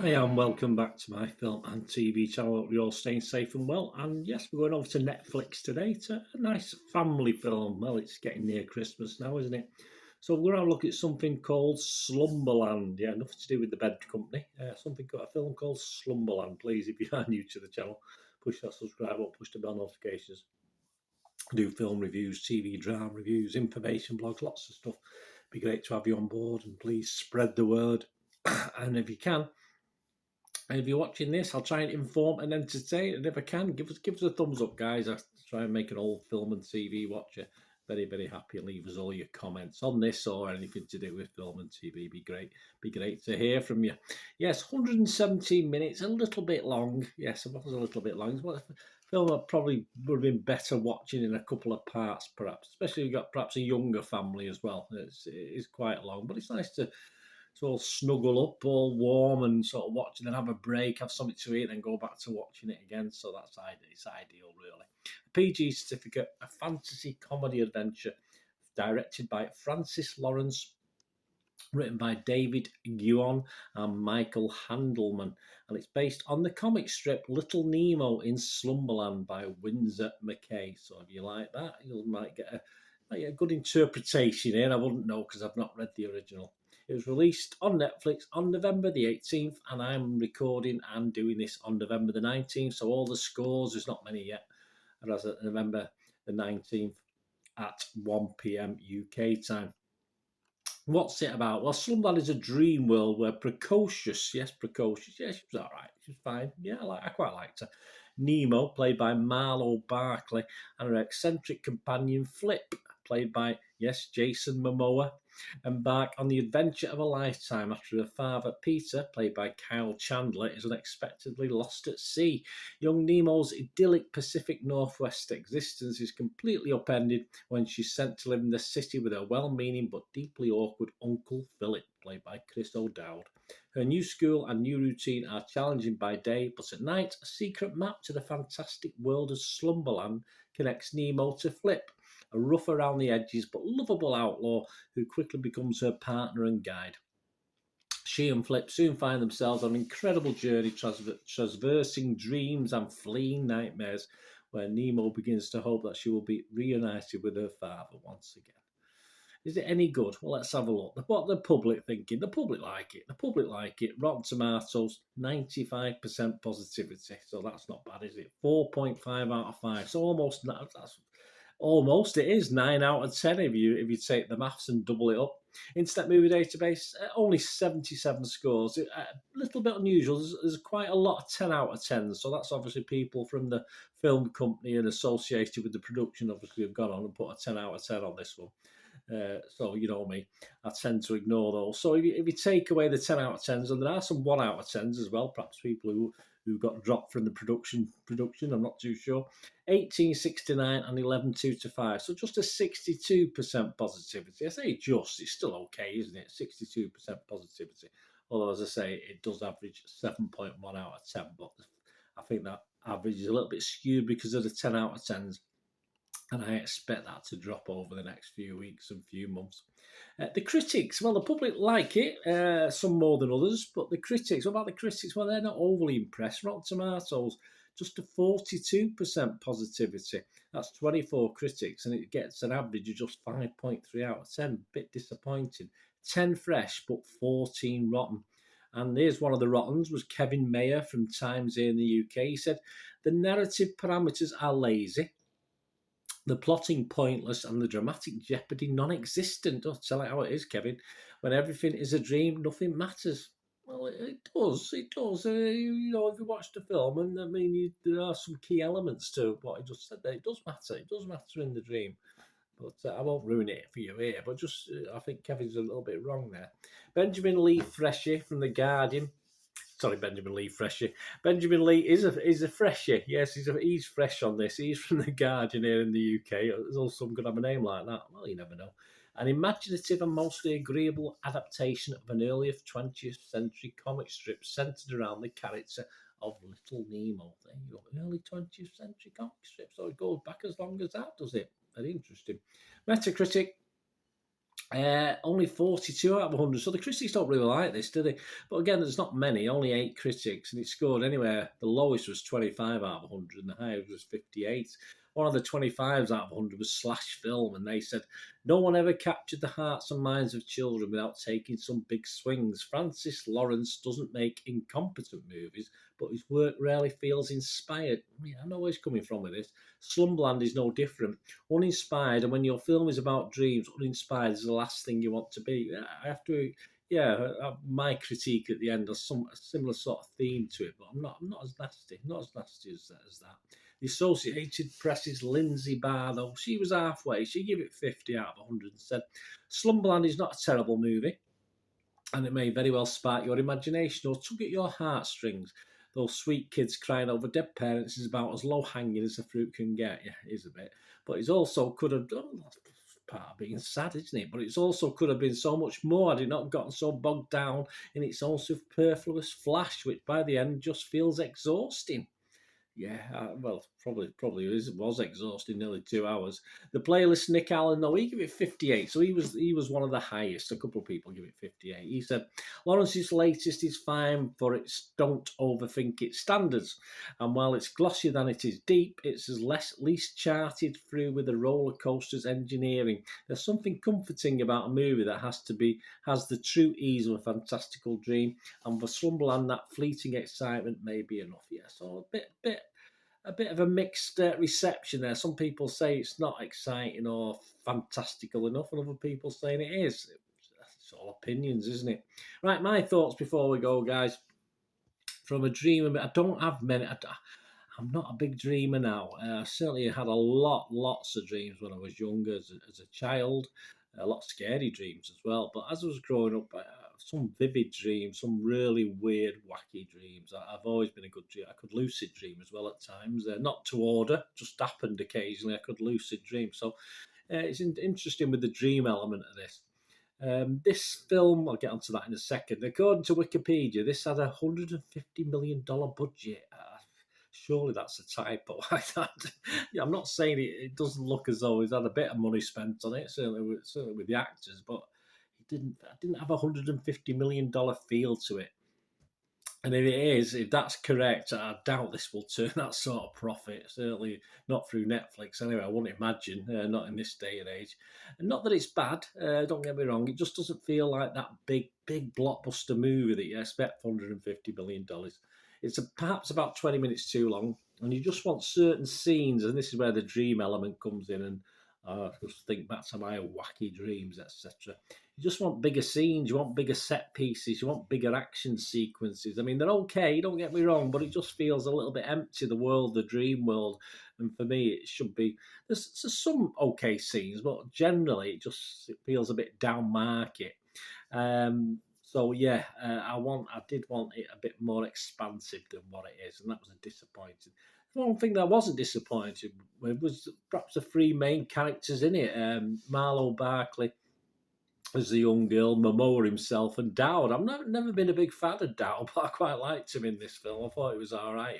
Hi, and welcome back to my film and TV channel. Hope you're all staying safe and well. And yes, we're going over to Netflix today to a nice family film. Well, it's getting near Christmas now, isn't it? So we're going to have a look at something called Slumberland. Yeah, nothing to do with the bed company. A film called Slumberland. Please, if you are new to the channel, push that subscribe button, push the bell notifications. I do film reviews, TV drama reviews, information blogs, lots of stuff. Be great to have you on board, and please spread the word. And if you can, and if you're watching this, I'll try and inform and entertain. And if I can, give us a thumbs up, guys. I try and make an old film and TV watcher very, very happy. Leave us all your comments on this or anything to do with film and TV. Be great to hear from you. Yes, 117 minutes, a little bit long. Yes, it was a little bit long. Well, film that probably would have been better watching in a couple of parts, perhaps. Especially if you've got perhaps a younger family as well. It is quite long, but it's nice to sort of snuggle up, all warm, and sort of watch, and then have a break, have something to eat, and then go back to watching it again. So it's ideal, really. A PG certificate, a fantasy comedy adventure, directed by Francis Lawrence, written by David Guion and Michael Handelman, and it's based on the comic strip Little Nemo in Slumberland by Winsor McKay. So if you like that, you might get a good interpretation here. I wouldn't know because I've not read the original. It was released on Netflix on November the 18th, and I'm recording and doing this on November the 19th, so all the scores, there's not many yet, and as of November the 19th at 1 p.m. UK time. What's it about? Well, Slumberland is a dream world where precocious, she was all right, she was fine. Yeah, I quite liked her. Nemo, played by Marlo Barkley, and her eccentric companion Flip, played by, yes, Jason Momoa, embark on the adventure of a lifetime after her father, Peter, played by Kyle Chandler, is unexpectedly lost at sea. Young Nemo's idyllic Pacific Northwest existence is completely upended when she's sent to live in the city with her well-meaning but deeply awkward Uncle Philip, played by Chris O'Dowd. Her new school and new routine are challenging by day, but at night, a secret map to the fantastic world of Slumberland connects Nemo to Flip, a rough around the edges but lovable outlaw who quickly becomes her partner and guide. She and Flip soon find themselves on an incredible journey traversing dreams and fleeing nightmares, where Nemo begins to hope that she will be reunited with her father once again. Is it any good? Well, let's have a look. What the public thinking? The public like it. The public like it. Rotten Tomatoes, 95% positivity. So that's not bad, is it? 4.5 out of 5. So almost it is 9 out of 10 if you take the maths and double it up. Internet Movie Database, only 77 scores. A little bit unusual. There's quite a lot of 10 out of 10s. So that's obviously people from the film company and associated with the production obviously have gone on and put a 10 out of 10 on this one. So you know me, I tend to ignore those. So if you take away the 10 out of 10s, and there are some 1 out of 10s as well, perhaps people who got dropped from the production, I'm not too sure. 1869 and 11.2 to 5, so just a 62% positivity. I say just, it's still okay, isn't it? 62% positivity. Although, as I say, it does average 7.1 out of 10, but I think that average is a little bit skewed because of the 10 out of 10s. And I expect that to drop over the next few weeks and few months. The critics, well, the public like it, some more than others, but the critics, what about the critics? Well, they're not overly impressed. Rotten Tomatoes, just a 42% positivity. That's 24 critics, and it gets an average of just 5.3 out of 10. Bit disappointing. 10 fresh, but 14 rotten. And here's one of the rottens, was Kevin Mayer from Times here in the UK. He said, the narrative parameters are lazy, the plotting pointless, and the dramatic jeopardy non-existent. Oh, tell it how it is, Kevin. When everything is a dream, nothing matters. Well, it does. It does. You know, if you watch the film, and I mean, there are some key elements to what I just said there. It does matter. It does matter in the dream. But I won't ruin it for you here. But just, I think Kevin's a little bit wrong there. Benjamin Lee Freshy from The Guardian. Sorry, Benjamin Lee Freshy. Benjamin Lee is a freshie. Yes, he's fresh on this. He's from The Guardian here in the UK. There's also some could have a name like that. Well, you never know. An imaginative and mostly agreeable adaptation of an earlier 20th century comic strip centered around the character of Little Nemo. There you go, early 20th century comic strip. So it goes back as long as that, does it? Very interesting. Metacritic, Only 42 out of 100. So the critics don't really like this, do they? But again, there's not many, only 8 critics, and it scored anywhere. The lowest was 25 out of 100, and the highest was 58. One of the 25s out of 100 was Slash Film, and they said, no one ever captured the hearts and minds of children without taking some big swings. Francis Lawrence doesn't make incompetent movies, but his work rarely feels inspired. I know where he's coming from with this. Slumberland is no different. Uninspired, and when your film is about dreams, uninspired is the last thing you want to be. I have to, my critique at the end has a similar sort of theme to it, but I'm not as nasty, as that. The Associated Press's Lindsay Barlow, she was halfway. She gave it 50 out of 100 and said, Slumberland is not a terrible movie, and it may very well spark your imagination or tug at your heartstrings. Those sweet kids crying over dead parents is about as low hanging as the fruit can get. Yeah, it is a bit. But it also could have done, that's part of being sad, isn't it? But it's also could have been so much more had it not gotten so bogged down in its own superfluous flash, which by the end just feels exhausting. Yeah, well, probably was exhausting, nearly 2 hours. The playlist Nick Allen, though, he gave it 58, so he was one of the highest. A couple of people give it 58. He said Lawrence's latest is fine for its don't overthink its standards, and while it's glossier than it is deep, it's as least charted through with the roller coaster's engineering. There's something comforting about a movie that has the true ease of a fantastical dream, and for Slumberland, that fleeting excitement may be enough. Yeah, so a bit of a mixed reception there. Some people say it's not exciting or fantastical enough, and other people saying it is. It's all opinions, isn't it? Right, my thoughts before we go, guys. From a dreamer, I don't have many. I'm not a big dreamer now. I certainly had lots of dreams when I was younger, as a child. A lot of scary dreams as well. But as I was growing up, some vivid dreams, some really weird, wacky dreams. I've always been a good dreamer. I could lucid dream as well at times. Not to order, just happened occasionally. I could lucid dream. So it's interesting with the dream element of this. This film, I'll get onto that in a second. According to Wikipedia, this had $150 million budget. Surely that's a typo. Yeah, I'm not saying it doesn't look as though he's had a bit of money spent on it, certainly with the actors, but it didn't have $150 million feel to it. And if that's correct, I doubt this will turn that sort of profit. Certainly not through Netflix. Anyway, I wouldn't imagine, not in this day and age. And not that it's bad. Don't get me wrong. It just doesn't feel like that big blockbuster movie that you expect for $150 million. It's perhaps about 20 minutes too long, and you just want certain scenes. And this is where the dream element comes in. And just think back to my wacky dreams, etc. You just want bigger scenes, you want bigger set pieces, you want bigger action sequences. I mean, they're okay, don't get me wrong, but it just feels a little bit empty, the world, the dream world. And for me, it should be. There's some okay scenes, but generally, it feels a bit down market. So yeah, I did want it a bit more expansive than what it is, and that was a disappointing. One thing that I wasn't disappointed with was perhaps the three main characters in it: Marlowe Barkley as the young girl, Momoa himself, and Dowd. I've never been a big fan of Dowd, but I quite liked him in this film. I thought he was all right.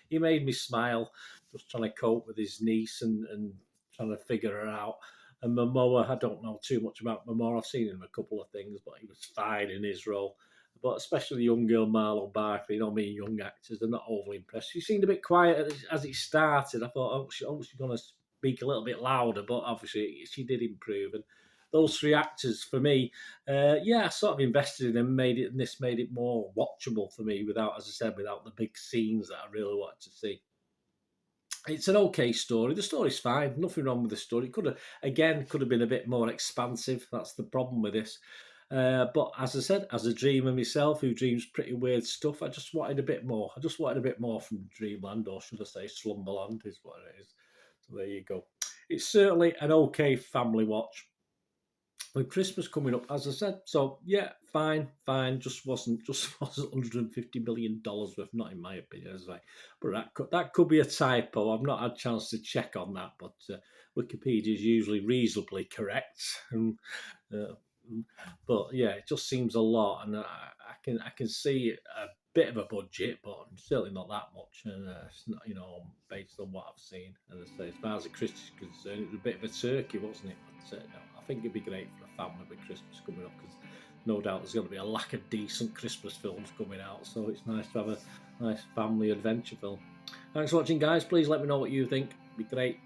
He made me smile, just trying to cope with his niece and trying to figure her out. And Momoa, I don't know too much about Momoa. I've seen him in a couple of things, but he was fine in his role. But especially the young girl, Marlo Barkley, me young actors, they're not overly impressed. She seemed a bit quiet as it started. I thought, she's going to speak a little bit louder, but obviously she did improve. And those three actors for me, I sort of invested in them, and this made it more watchable for me without, as I said, without the big scenes that I really wanted to see. It's an okay story. The story's fine. Nothing wrong with the story. It could have been a bit more expansive. That's the problem with this. But as I said, as a dreamer myself who dreams pretty weird stuff, I just wanted a bit more. I just wanted a bit more from Dreamland, or should I say Slumberland is what it is. So there you go. It's certainly an okay family watch. With Christmas coming up, as I said, so yeah, fine. Just wasn't $150 million worth, not in my opinion. As I, but that could be a typo. I've not had a chance to check on that, but Wikipedia is usually reasonably correct. But yeah, it just seems a lot, and I can see a bit of a budget, but certainly not that much. And it's not, based on what I've seen. And as I say, as far as the critics are concerned, it was a bit of a turkey, wasn't it? But, no, think it'd be great for a family with Christmas coming up, because no doubt there's going to be a lack of decent Christmas films coming out, so it's nice to have a nice family adventure film. Thanks for watching, guys. Please let me know what you think. It'd be great.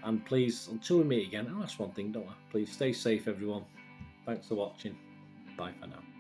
And please, until we meet again, I'll ask one thing, don't I? Please stay safe, everyone. Thanks for watching. Bye for now.